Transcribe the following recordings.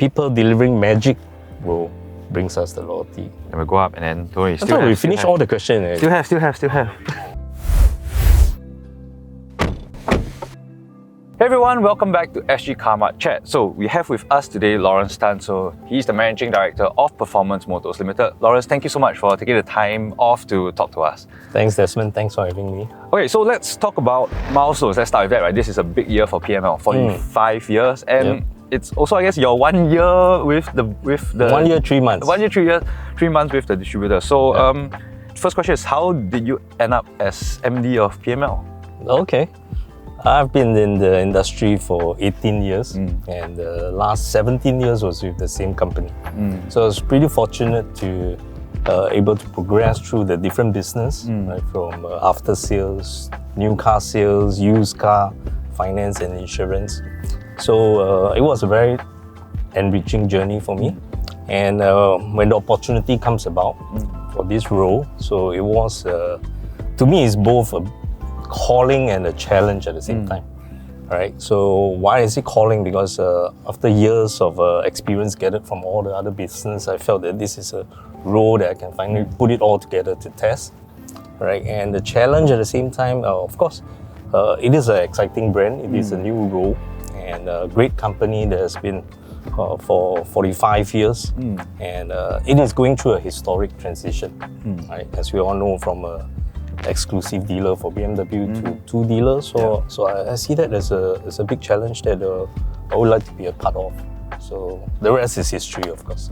people delivering magic will brings us the loyalty. Then we go up and then don't worry. I thought we finished all the questions. Still have. Hey everyone, welcome back to Sgcarmart Chats. So we have with us today Lawrence Tan. So he's the Managing Director of Performance Motors Limited. Lawrence, thank you so much for taking the time off to talk to us. Thanks, Desmond. Thanks for having me. Okay, so let's talk about milestones. Let's start with that, right? This is a big year for PML, 45 years, and it's also, I guess, your 1 year with the 1 year, 3 months. 1 year, 3 months with the distributor. So, first question is, how did you end up as MD of PML? Okay. I've been in the industry for 18 years and the last 17 years was with the same company. So I was pretty fortunate to able to progress through the different business, right, from after sales, new car sales, used car, finance and insurance. So it was a very enriching journey for me. And when the opportunity comes about for this role, so it was, to me, it's both a calling and a challenge at the same time. Right? So why is it calling? Because after years of experience gathered from all the other business, I felt that this is a role that I can finally put it all together to test. Right? And the challenge at the same time, of course, it is an exciting brand. It is a new role and a great company that has been for 45 years. And it is going through a historic transition. Right? As we all know, from a exclusive dealer for BMW to two dealers, so I see that as a big challenge that I would like to be a part of. So the rest is history, of course.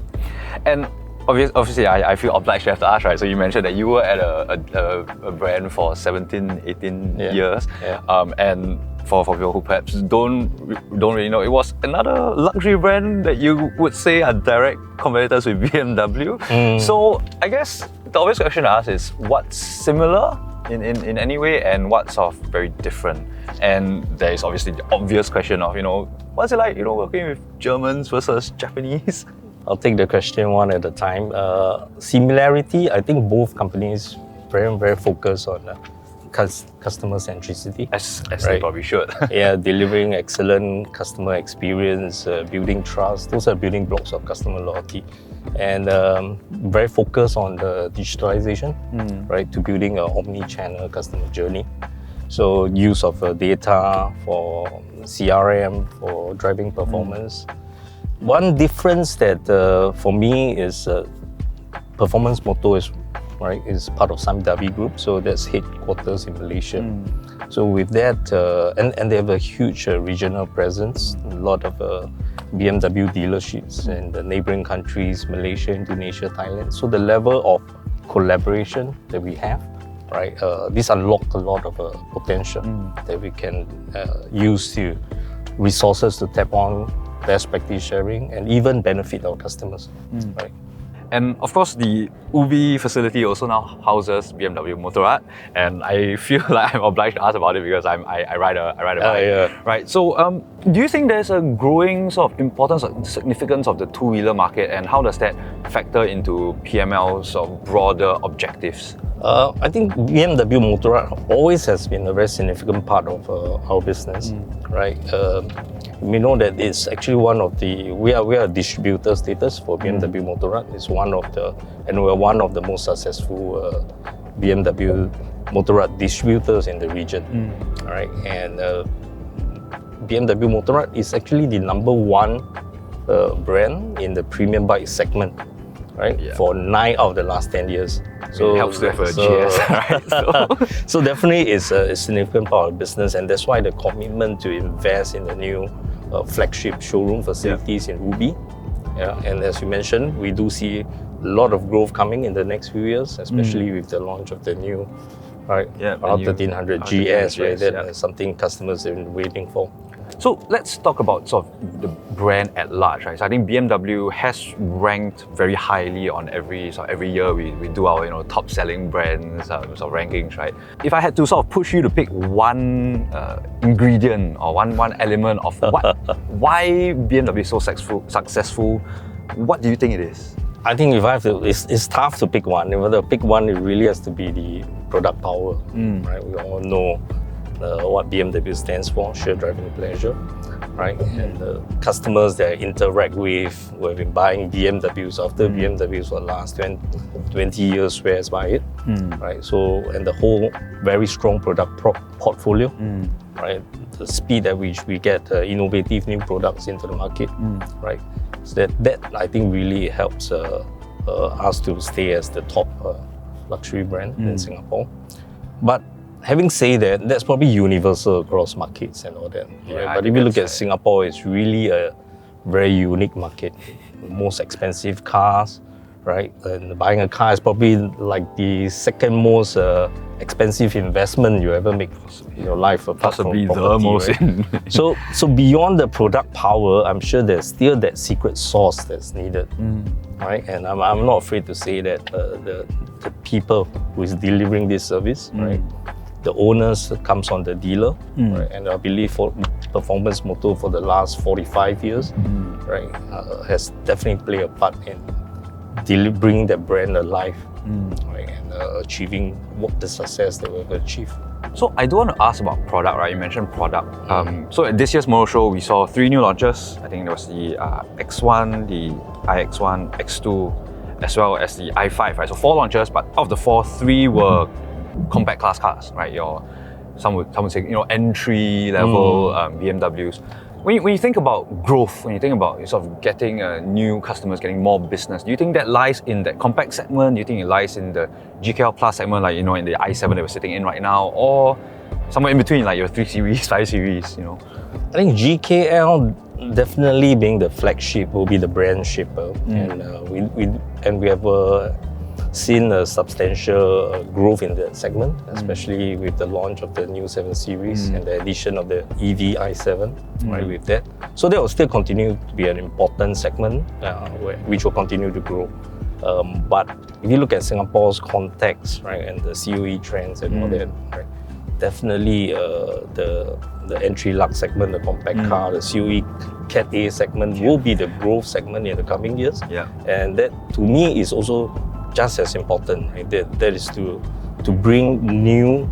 And obviously, I feel obliged to have to ask, right? So you mentioned that you were at a brand for 17, 18 years, and for people who perhaps don't really know, it was another luxury brand that you would say are direct competitors with BMW. So I guess the obvious question to ask is, what's similar in any way and what's sort of very different? And there is obviously the obvious question of, what's it like, working with Germans versus Japanese? I'll take the question one at a time. Similarity, I think both companies very, very focused on customer centricity. As they probably should. Delivering excellent customer experience, building trust. Those are building blocks of customer loyalty. And very focused on the digitalization, right, to building an omni-channel customer journey. So use of data for CRM, for driving performance. One difference that for me is Performance Motor is part of BMW Group, so that's headquarters in Malaysia. So with that, and they have a huge regional presence, a lot of BMW dealerships in the neighboring countries, Malaysia, Indonesia, Thailand. So the level of collaboration that we have, right, this unlocks a lot of potential that we can use to resources to tap on, best practice sharing, and even benefit our customers, right? And of course, the Ubi facility also now houses BMW Motor, and I feel like I'm obliged to ask about it because I ride a bike, right? So, do you think there's a growing sort of importance or significance of the two-wheeler market, and how does that factor into PML's sort of broader objectives? I think BMW Motor always has been a very significant part of our business, right? We know that it's actually one of the, we are a distributor status for BMW Motor. It's one of the, and we're one of the most successful BMW Motor distributors in the region, right? And BMW Motor is actually the number 1 brand in the premium bike segment, right? For 9 out of the last 10 years. So it helps to have a GS, right? So definitely it's a significant part of the business, and that's why the commitment to invest in the new flagship showroom facilities in Ubi. And as you mentioned, we do see a lot of growth coming in the next few years, especially with the launch of the new R1300 GS, right? That's something customers have been waiting for. So let's talk about sort of the brand at large, right? So I think BMW has ranked very highly on every year we do our top selling brands sort of rankings, right? If I had to sort of push you to pick one ingredient or one element of why BMW is so successful, what do you think it is? I think if I have to, it's tough to pick one. If I have to pick one, it really has to be the product power, right? We all know what BMW stands for, shared driving pleasure, right? And the customers that I interact with who have been buying BMWs after BMWs for the last 20 years swears by it, right? So, and the whole very strong product portfolio, right? The speed at which we get innovative new products into the market, right? So that I think really helps us to stay as the top luxury brand in Singapore. But having said that, that's probably universal across markets and all that. Yeah, right? But if you look at Singapore, it's really a very unique market. Most expensive cars, right? And buying a car is probably like the second most expensive investment you ever make in your life. Possibly from the property, most. Right? So beyond the product power, I'm sure there's still that secret sauce that's needed, right? And I'm not afraid to say that the people who is delivering this service, right? The owners comes on the dealer, right? And I believe for Performance Motor for the last 45 years, right, has definitely played a part in bringing the brand alive, right, and achieving what the success that we've achieved. So I do want to ask about product, right? You mentioned product. So at this year's Motor Show, we saw 3 new launches. I think there was the X1, the iX1, X2, as well as the i5, right? So 4 launches, but of the 4, 3 were compact class cars, right? Some would say, entry level BMWs. When you think about growth, when you think about sort of getting new customers, getting more business, do you think that lies in that compact segment? Do you think it lies in the GKL Plus segment, like in the i7 that we're sitting in right now, or somewhere in between, like your 3 Series, 5 Series? I think GKL definitely being the flagship will be the brand shaper, and we have seen a substantial growth in that segment, especially with the launch of the new 7 Series and the addition of the EV i7, right, with that. So that will still continue to be an important segment, which will continue to grow. But if you look at Singapore's context, right, and the COE trends and all that, right, definitely the entry lux segment, the compact car, the COE Cat A segment will be the growth segment in the coming years. Yeah. And that, to me, is also just as important, right? That is to bring new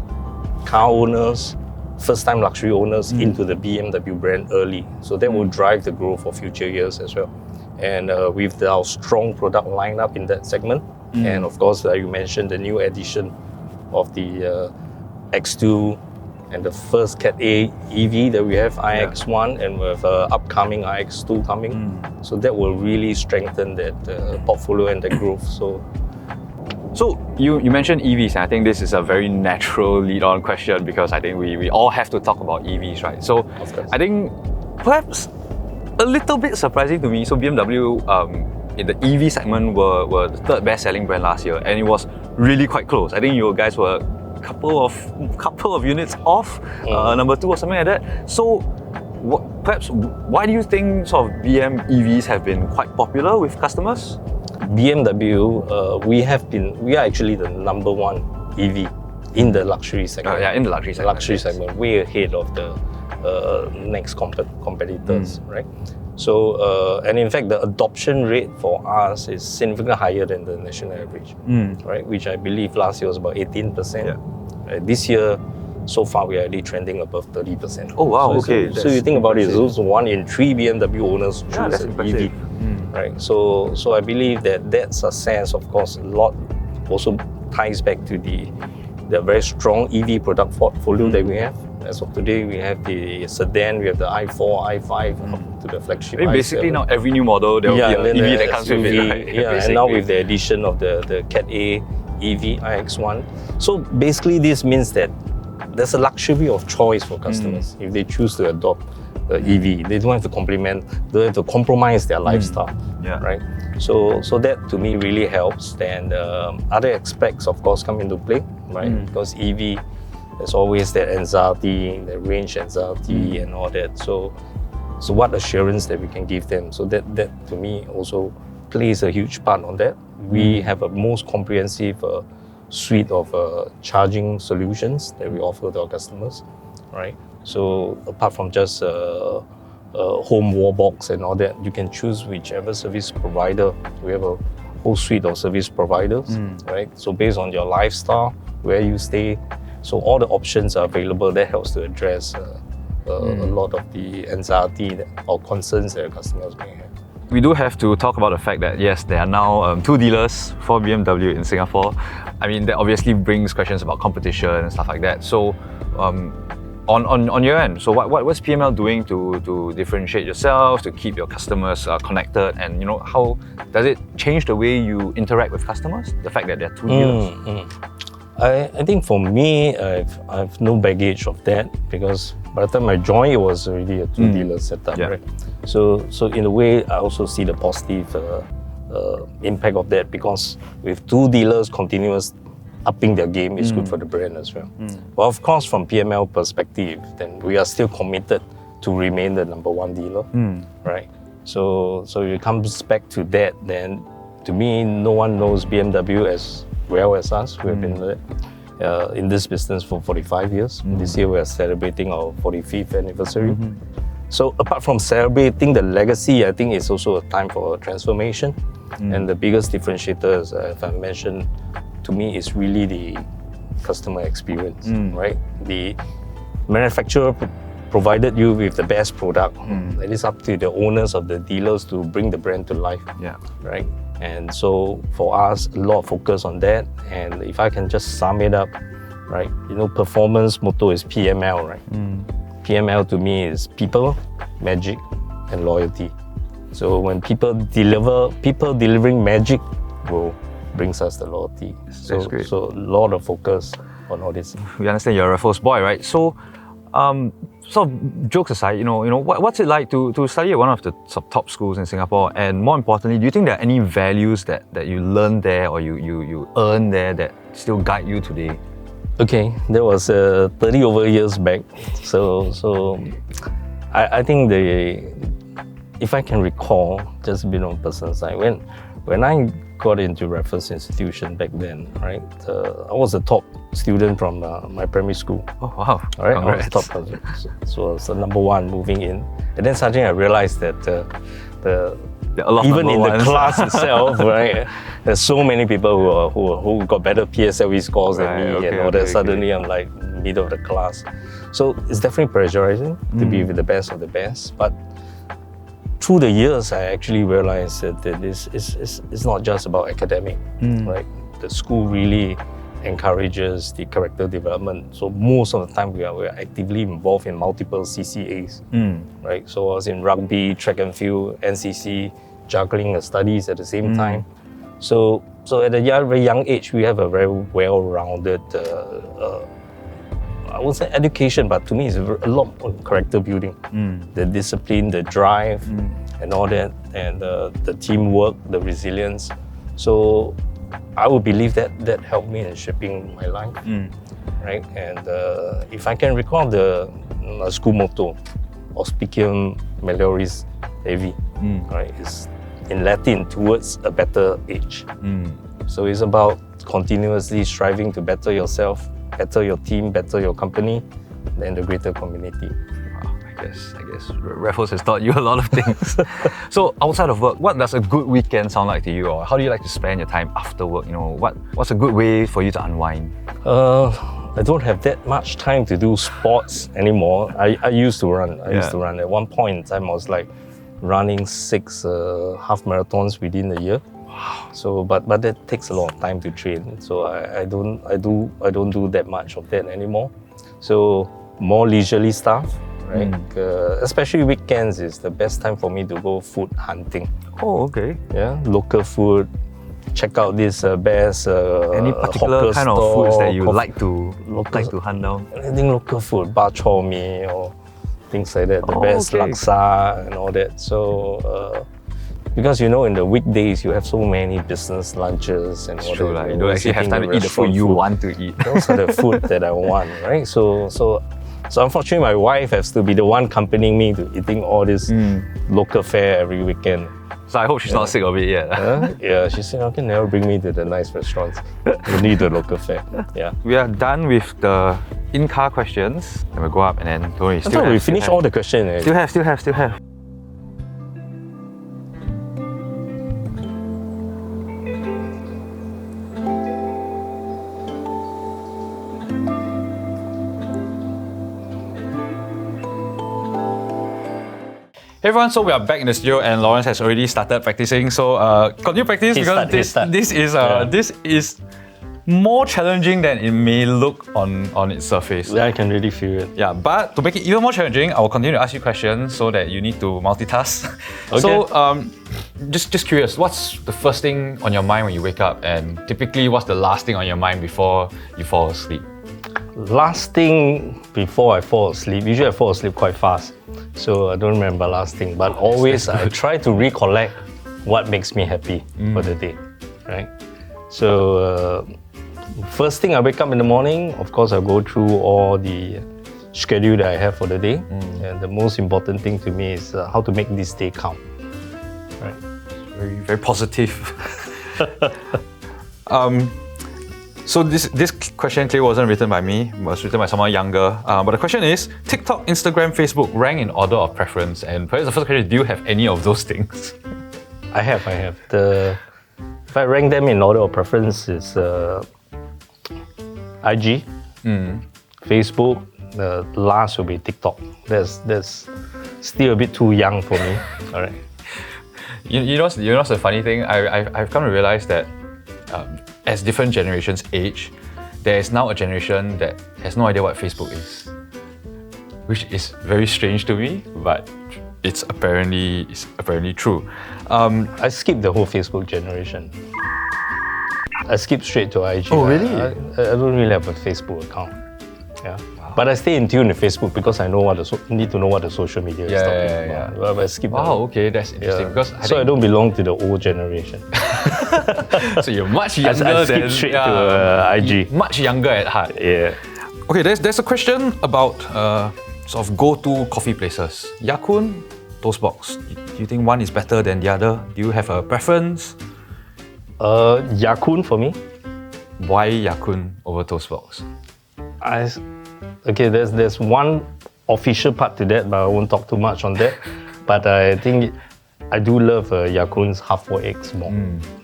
car owners, first-time luxury owners into the BMW brand early. So that will drive the growth for future years as well. And with our strong product lineup in that segment, and of course, you mentioned the new addition of the X2 and the first Cat A EV that we have, iX1, and we have upcoming iX2 coming. So that will really strengthen that portfolio and the growth. So you mentioned EVs, and I think this is a very natural lead-on question because I think we all have to talk about EVs, right? So I think perhaps a little bit surprising to me, so BMW in the EV segment were the 3rd best-selling brand last year, and it was really quite close. I think you guys were a couple of units off, number 2 or something like that. So perhaps why do you think sort of BM EVs have been quite popular with customers? BMW, we are actually the number 1 EV in the luxury segment. In the luxury segment. Segment, way ahead of the next competitors, right? So, and in fact, the adoption rate for us is significantly higher than the national average, right? Which I believe last year was about 18%. This year, so far, we are already trending above 30%. Oh wow! So you think about it, those 1 in 3 BMW owners choose an EV. Right, so I believe that success, of course, a lot also ties back to the very strong EV product portfolio that we have. As of today, we have the sedan, we have the i4, i5, up to the flagship. Basically, now every new model there will be an EV that comes with it, right? And now with the addition of the Cat A EV iX1. So basically, this means that there's a luxury of choice for customers if they choose to adopt EV. They don't have to compromise their lifestyle, right? So that to me really helps. And other aspects, of course, come into play, right? Because EV, there's always that anxiety, the range anxiety, and all that. So what assurance that we can give them? So that to me also plays a huge part on that. We have a most comprehensive suite of charging solutions that we offer to our customers, right? So apart from just home wall box and all that, you can choose whichever service provider. We have a whole suite of service providers, right? So based on your lifestyle, where you stay, So all the options are available. That helps to address a lot of the anxiety or concerns that customers may have. We do have to talk about the fact that yes, there are now 2 dealers for BMW in Singapore. I mean, that obviously brings questions about competition and stuff like that. So, on your end, so what's PML doing to differentiate yourself, to keep your customers connected, and how does it change the way you interact with customers? The fact that there are 2 dealers. I think for me, I've no baggage of that, because by the time I joined, it was already a 2 dealer setup, right? So in a way, I also see the positive impact of that, because with 2 dealers continuous upping their game is good for the brand as well. But of course, from PML perspective, then we are still committed to remain the number 1 dealer, right? So it comes back to that. Then to me, no one knows BMW as well as us. We have been in this business for 45 years. This year we are celebrating our 45th anniversary. So apart from celebrating the legacy, I think it's also a time for transformation. And the biggest differentiator, as I mentioned, to me, is really the customer experience, right? The manufacturer provided you with the best product. It is up to the owners of the dealers to bring the brand to life, right? And so for us, a lot of focus on that. And if I can just sum it up, right? Performance motto is PML, right? PML to me is people, magic, and loyalty. So when people delivering magic brings us the loyalty. That's great. So a lot of focus on all this. We understand you're a Raffles boy, right? So, sort of jokes aside, what's it like to study at one of the top schools in Singapore? And more importantly, do you think there are any values that you learn there or you earn there that still guide you today? Okay, that was 30 over years back. So I think if I can recall, just a bit on personal side, when I got into Raffles institution back then, right? I was a top student from my primary school. Oh wow! Right, I was top. So I was the number 1 moving in, and then suddenly I realized that even in the class itself, right? There's so many people who got better PSLE scores than me, and all that. Suddenly I'm like middle of the class. So it's definitely pressurizing to be with the best of the best, but through the years, I actually realized that it's not just about academic, right? The school really encourages the character development. So most of the time, we are actively involved in multiple CCAs, right? So I was in rugby, track and field, NCC, juggling the studies at the same time. So at a very young age, we have a very well-rounded I won't say education, but to me it's a lot on character building. The discipline, the drive, and all that, and the teamwork, the resilience. So I would believe that helped me in shaping my life, right? And if I can recall the school motto, Auspicium Melioris Evi, right? It's in Latin, towards a better age. So it's about continuously striving to better yourself, better your team, better your company, and the greater community. Wow, I guess Raffles has taught you a lot of things. So outside of work, what does a good weekend sound like to you, or how do you like to spend your time after work? What's a good way for you to unwind? I don't have that much time to do sports anymore. I used to run. I used to run. At one point in time, I was like running 6 half marathons within a year. So, but that takes a lot of time to train. So I don't do that much of that anymore. So more leisurely stuff, right? Especially weekends is the best time for me to go food hunting. Oh, okay. Yeah, local food. Check out this best any particular kind of foods that you like to hunt down? Anything local food, bak chor mee or things like that. The best laksa and all that. So. Because in the weekdays you have so many business lunches and all that. You don't actually have time to eat the food you want to eat. Those are the food that I want, right? So unfortunately, my wife has to be the one accompanying me to eating all this local fare every weekend. So I hope she's not sick of it yet. Yeah, she said, "Okay, never bring me to the nice restaurants. Only the local fare." Yeah. We are done with the in-car questions. And we'll go up and then don't worry. I thought we finished all the questions. Still have. Hey everyone, so we are back in the studio and Lawrence has already started practicing. So continue practice because this is more challenging than it may look on its surface. I can really feel it. Yeah, but to make it even more challenging, I will continue to ask you questions so that you need to multitask. Okay. So just curious, what's the first thing on your mind when you wake up, and typically what's the last thing on your mind before you fall asleep? Last thing before I fall asleep, usually I fall asleep quite fast, so I don't remember last thing, but always I try to recollect what makes me happy for the day, right? So first thing I wake up in the morning, of course I go through all the schedule that I have for the day, and the most important thing to me is how to make this day count, right? Very positive. So this question clearly wasn't written by me, it was written by someone younger. But the question is, TikTok, Instagram, Facebook, rank in order of preference. And perhaps the first question, do you have any of those things? I have. If I rank them in order of preference, it's IG, Facebook, the last will be TikTok. That's still a bit too young for me. All right. You know what's the funny thing? I've come to realize that as different generations age, there is now a generation that has no idea what Facebook is, which is very strange to me, but it's apparently true. I skipped the whole Facebook generation. I skipped straight to IG. Oh, really? I don't really have a Facebook account. Yeah. Wow. But I stay in tune with Facebook because I know need to know what the social media is talking about. Yeah. But I skip that. Okay, that's interesting. Because I don't belong to the old generation. So you're much younger I skip straight to IG. Much younger at heart. Yeah. Okay, there's a question about sort of go-to coffee places. Ya Kun, Toastbox. Do you think one is better than the other? Do you have a preference? Ya Kun for me. Why Ya Kun over Toastbox? Okay, there's one official part to that, but I won't talk too much on that. But I think I do love Ya Kun's half-boiled eggs more.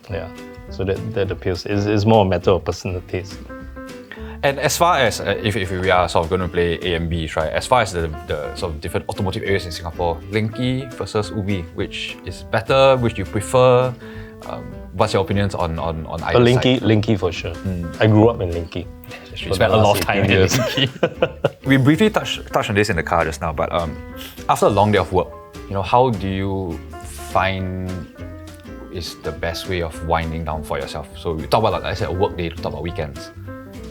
Yeah, so that appeals. It's more a matter of personal taste. And as far as if we are sort of going to play A and Bs, right? As far as the sort of different automotive areas in Singapore, Linky versus Ubi, which is better? Which do you prefer? What's your opinions on either side? Linky for sure. I grew up in Linky. You spent a lot of time in Linky. We briefly touched on this in the car just now, but after a long day of work, how do you find is the best way of winding down for yourself? So we talk about, like I said, a work day, we talk about weekends.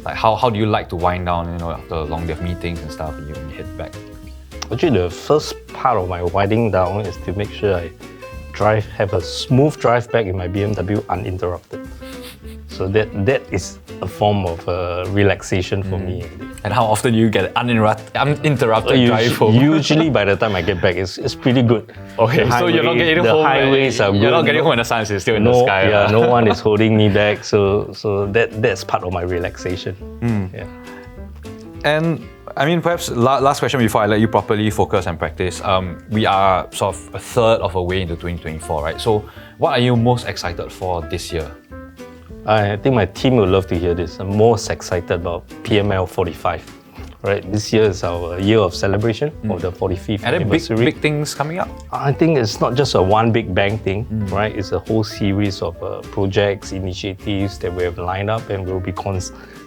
Like how do you like to wind down, after a long day of meetings and stuff, and you head back? Actually, the first part of my winding down is to make sure I have a smooth drive back in my BMW uninterrupted. So that is a form of relaxation for me. And how often do you get uninterrupted drive home? Usually by the time I get back, it's pretty good. Okay, so you're not getting home. The highways are good. You're not getting home when the sun is still in the sky. Yeah, no one is holding me back. So that's part of my relaxation. Yeah. And I mean, perhaps last question before I let you properly focus and practice. We are sort of a third of a way into 2024, right? So what are you most excited for this year? I think my team will love to hear this. I'm most excited about PML 45. Right, this year is our year of celebration of the 45th anniversary. Are there big things coming up? I think it's not just a one big bang thing, right? It's a whole series of projects, initiatives that we have lined up, and we'll be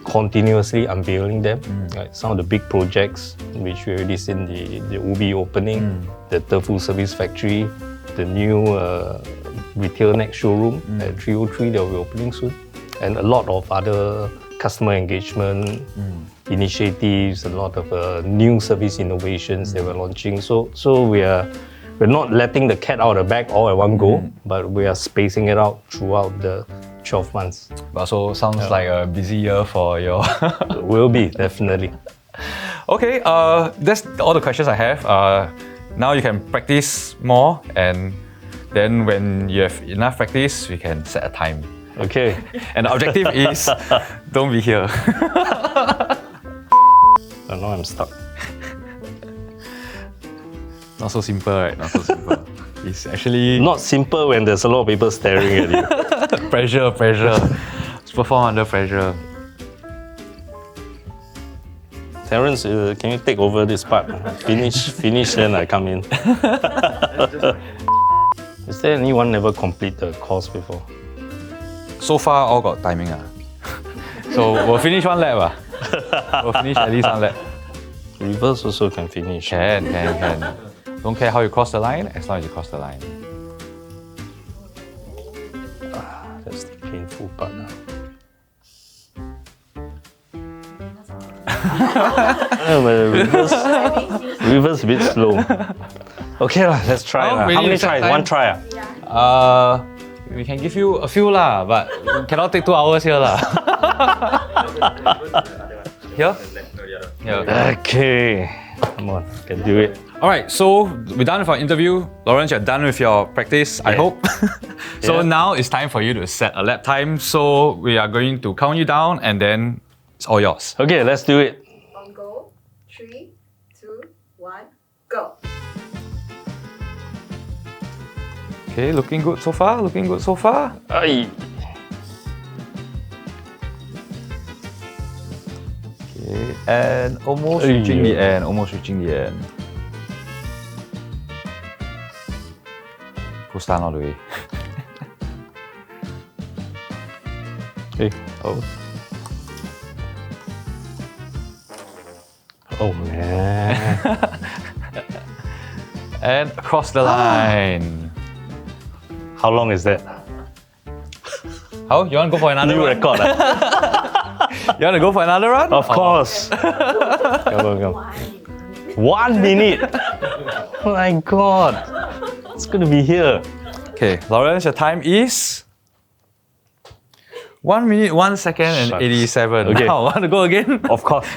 continuously unveiling them. Right? Some of the big projects, which we already seen the Ubi opening, the Full Service Factory, the new Retail Next showroom at 303 that will be opening soon, and a lot of other customer engagement initiatives, a lot of new service innovations that we're launching. So we're not letting the cat out of the bag all at one go, but we are spacing it out throughout the 12 months. But so sounds like a busy year for your... Will be, definitely. Okay, that's all the questions I have. Now you can practice more, and then when you have enough practice, we can set a time. Okay. And the objective is, don't be here. I know I'm stuck. Not so simple, right? Not so simple. It's actually... Not simple when there's a lot of people staring at you. Pressure. Perform under pressure. Terence, can you take over this part? Finish, then I come in. Is there anyone never complete the course before? So far, all got timing. So we'll finish one lap. We'll finish at least one lap. Reverse also can finish. Can. Don't care how you cross the line, as long as you cross the line. That's the painful part now. Reverse a bit slow. Okay, let's try. Oh, really? How many Set tries? time? One try. We can give you a few lah, but we cannot take 2 hours here lah. Here? Yeah. Okay. Come on, can do it. Alright, so we're done with our interview. Lawrence, you're done with your practice, I hope. So now it's time for you to set a lap time. So we are going to count you down and then it's all yours. Okay, let's do it. On go. 3, 2, 1, go. Okay, looking good so far, Aye. Okay, and almost reaching the end, Go stand all the way. Okay. Oh man. And across the line. How long is that? How? You want to go for another New run? record. You want to go for another run? Of course. Go. 1 minute. Oh my god. It's gonna be here. Okay, Lawrence, your time is 1 minute, 1 second and Shucks. 87. Okay. Now, want to go again? Of course.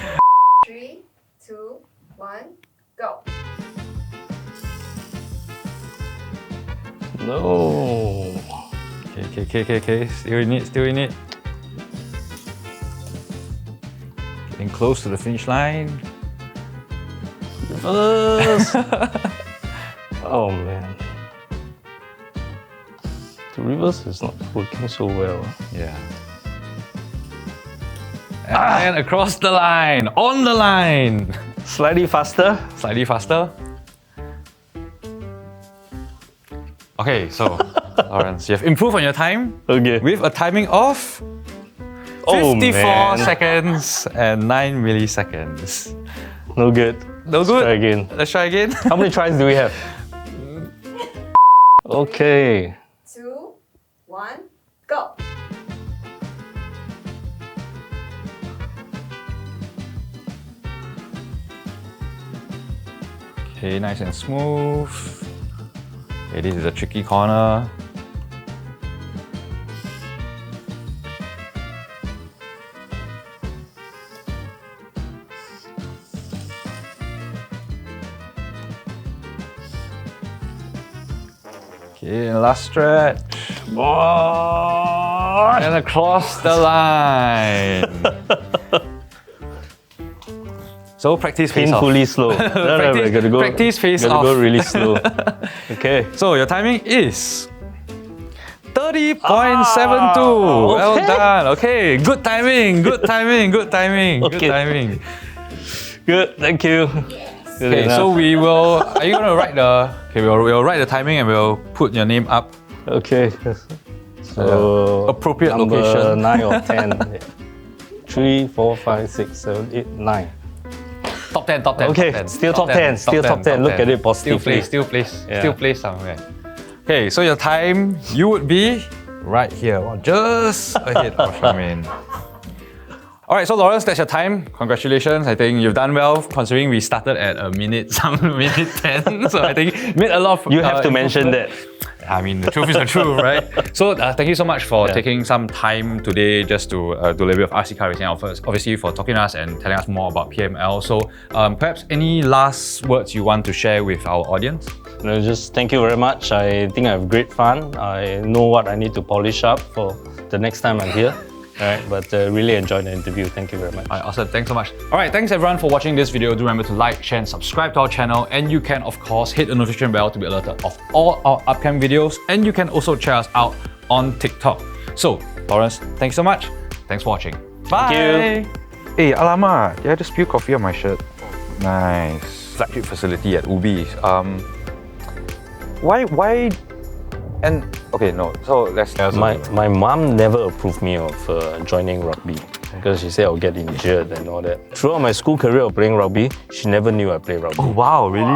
3, 2, 1, go. No. Okay. Still in it. Getting close to the finish line. Reverse. Oh man. The reverse is not working so well. Yeah. And across the line, on the line. Slightly faster. Slightly faster. Okay, so Lawrence, you have improved on your time Okay. with a timing of 54 seconds and 9 milliseconds. No good. No good? Try again. Let's try again. How many tries do we have? Okay. 2, 1, go. Okay, nice and smooth. Okay, this is a tricky corner. Okay, and last stretch. And across the line. So practice pays off. Painfully slow. No, we gotta go. Practice pays gotta off. go really slow. Okay. So your timing is 30.72. Well okay. done. Okay, good timing. Good timing. Okay. Good. Thank you. Good Okay, enough. so we will. Are you gonna write the? Okay, we'll write the timing and we'll put your name up. Okay. So appropriate number location. 9 or 10. 3, 4, 5, 6, 7, 8, 9. Top 10, top 10. Okay, top 10, still top 10, still top 10. Look at it positively. Still place Yeah. somewhere. Okay, so your time, you would be right here, just ahead of Charmaine. Alright, so Lawrence, that's your time. Congratulations. I think you've done well considering we started at minute 10. So I think made a lot of You have to mention that. I mean, the truth is the truth, right? So thank you so much for taking some time today just to do a little bit of RC car racing, obviously for talking to us and telling us more about PML. So perhaps any last words you want to share with our audience? No, just thank you very much. I think I have great fun. I know what I need to polish up for the next time I'm here. Alright, but really enjoyed the interview. Thank you very much. Alright, awesome. Thanks so much. Alright, thanks everyone for watching this video. Do remember to like, share, and subscribe to our channel. And you can, of course, hit the notification bell to be alerted of all our upcoming videos. And you can also check us out on TikTok. So, Lawrence, thanks so much. Thanks for watching. Bye. Thank you. Hey, alamak, did I just spill coffee on my shirt? Nice. Flagship facility at Ubi. Why? And okay, no. So let's. My mom never approved me of joining rugby because she said I'll get injured and all that. Throughout my school career of playing rugby, she never knew I played rugby. Oh wow, really?